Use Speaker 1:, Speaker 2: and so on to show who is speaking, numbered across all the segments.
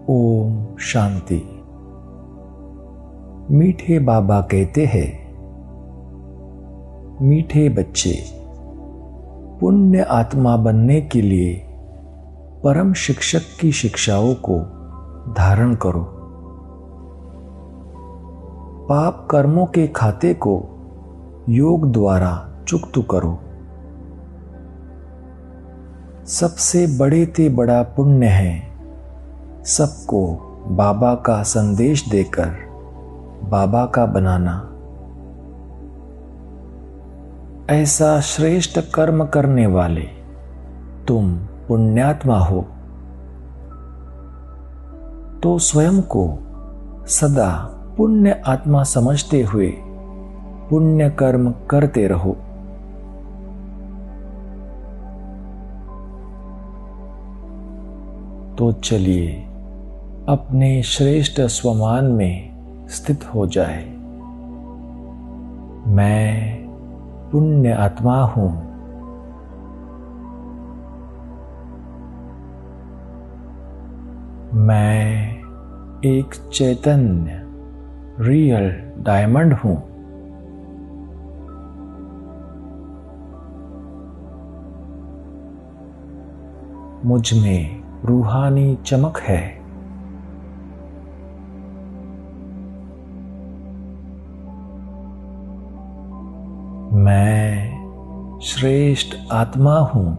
Speaker 1: ओम शांति। मीठे बाबा कहते हैं, मीठे बच्चे, पुण्य आत्मा बनने के लिए परम शिक्षक की शिक्षाओं को धारण करो। पाप कर्मों के खाते को योग द्वारा चुकता करो। सबसे बड़े ते बड़ा पुण्य है सबको बाबा का संदेश देकर बाबा का बनाना। ऐसा श्रेष्ठ कर्म करने वाले तुम पुण्यात्मा हो, तो स्वयं को सदा पुण्य आत्मा समझते हुए पुण्य कर्म करते रहो। तो चलिए अपने श्रेष्ठ स्वमान में स्थित हो जाए। मैं पुण्य आत्मा हूं। मैं एक चैतन्य रियल डायमंड हूं। मुझ में रूहानी चमक है। मैं श्रेष्ठ आत्मा हूं।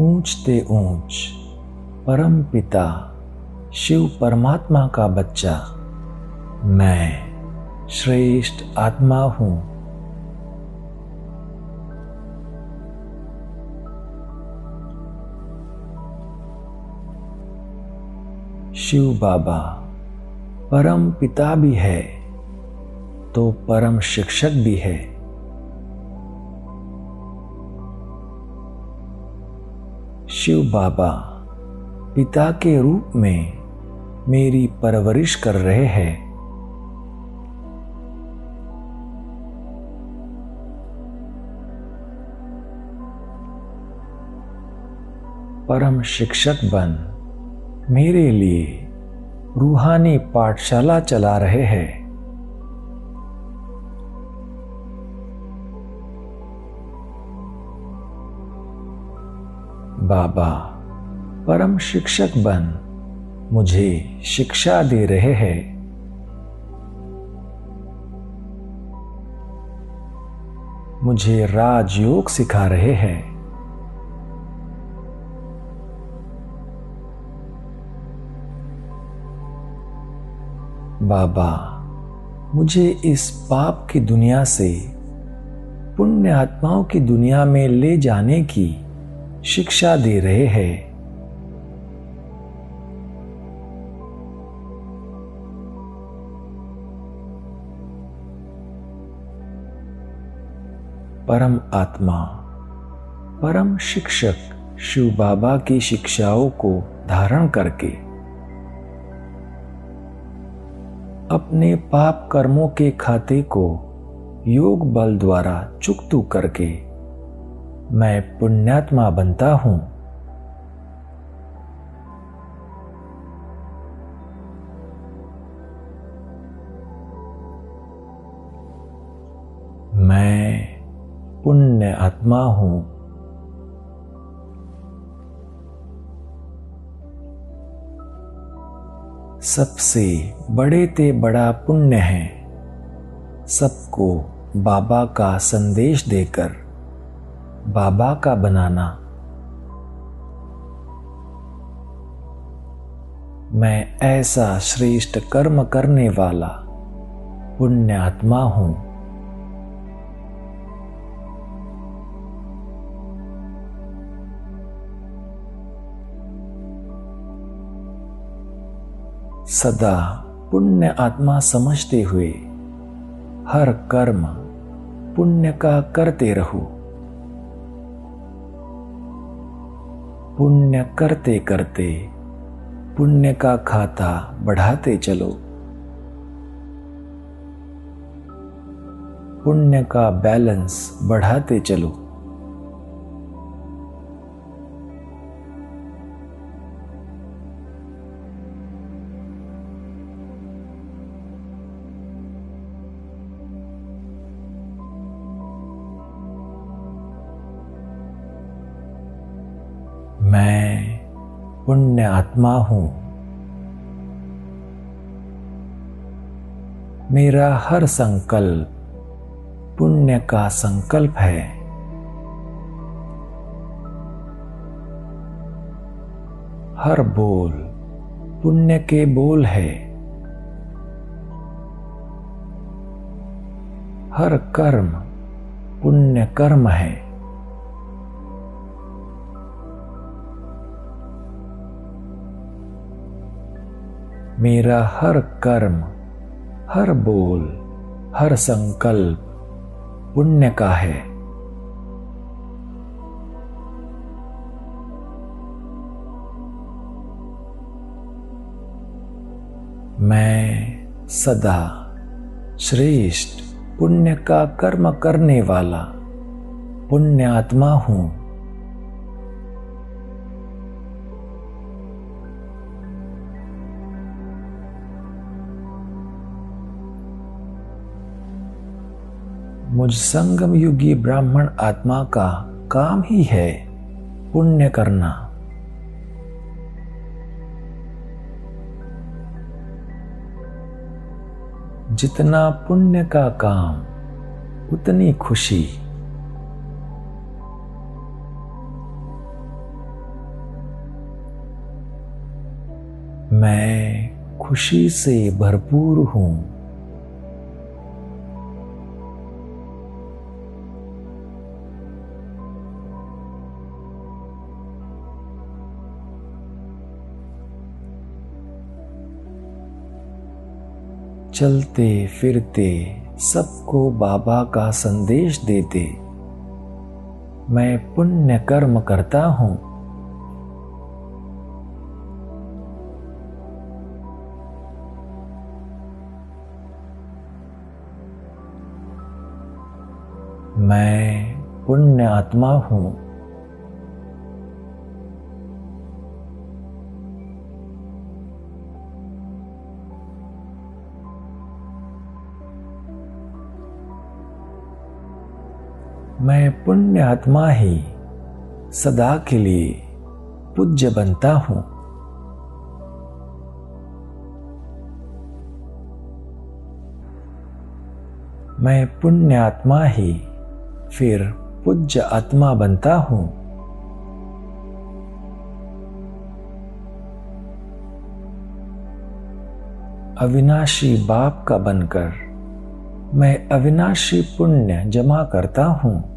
Speaker 1: ऊंच ते ऊंच परम पिता शिव परमात्मा का बच्चा मैं श्रेष्ठ आत्मा हूं। शिव बाबा परम पिता भी है तो परम शिक्षक भी है। शिव बाबा पिता के रूप में मेरी परवरिश कर रहे हैं। परम शिक्षक बन मेरे लिए रूहानी पाठशाला चला रहे हैं। बाबा परम शिक्षक बन मुझे शिक्षा दे रहे हैं। मुझे राजयोग सिखा रहे हैं। बाबा मुझे इस पाप की दुनिया से पुण्य आत्माओं की दुनिया में ले जाने की शिक्षा दे रहे हैं। परम आत्मा परम शिक्षक शिव बाबा की शिक्षाओं को धारण करके अपने पाप कर्मों के खाते को योग बल द्वारा चुकता करके मैं पुण्यात्मा बनता हूं। मैं पुण्य आत्मा हूं। सबसे बड़े ते बड़ा पुण्य है सबको बाबा का संदेश देकर बाबा का बनाना। मैं ऐसा श्रेष्ठ कर्म करने वाला पुण्य आत्मा हूं। सदा पुण्य आत्मा समझते हुए हर कर्म पुण्य का करते रहो। पुण्य करते करते पुण्य का खाता बढ़ाते चलो। पुण्य का बैलेंस बढ़ाते चलो। मैं पुण्य आत्मा हूं। मेरा हर संकल्प पुण्य का संकल्प है। हर बोल पुण्य के बोल है। हर कर्म पुण्य कर्म है। मेरा हर कर्म, हर बोल, हर संकल्प पुण्य का है। मैं सदा श्रेष्ठ पुण्य का कर्म करने वाला पुण्य आत्मा हूं। मुझ संगम युगी ब्राह्मण आत्मा का काम ही है पुण्य करना। जितना पुण्य का काम उतनी खुशी। मैं खुशी से भरपूर हूं। चलते फिरते सबको बाबा का संदेश देते मैं पुण्य कर्म करता हूं। मैं पुण्य आत्मा हूं। मैं पुण्य आत्मा ही सदा के लिए पूज्य बनता हूं। मैं पुण्य आत्मा ही फिर पूज्य आत्मा बनता हूं। अविनाशी बाप का बनकर मैं अविनाशी पुण्य जमा करता हूं।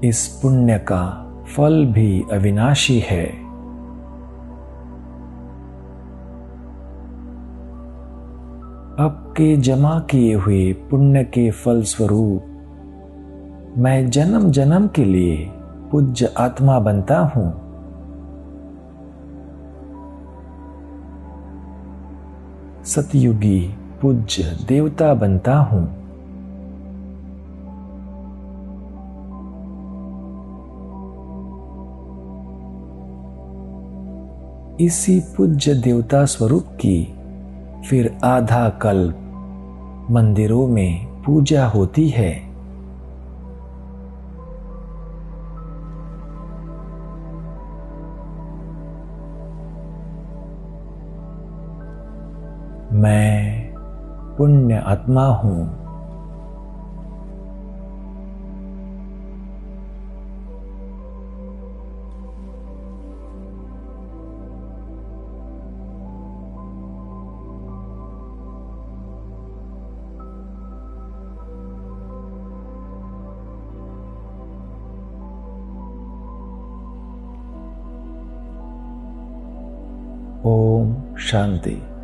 Speaker 1: इस पुण्य का फल भी अविनाशी है। अब के जमा किए हुए पुण्य के फल स्वरूप मैं जन्म जन्म के लिए पूज्य आत्मा बनता हूं। सतयुगी पूज्य देवता बनता हूं। इसी पूज्य देवता स्वरूप की फिर आधा कल्प मंदिरों में पूजा होती है। मैं पुण्य आत्मा हूं। ओम शांति।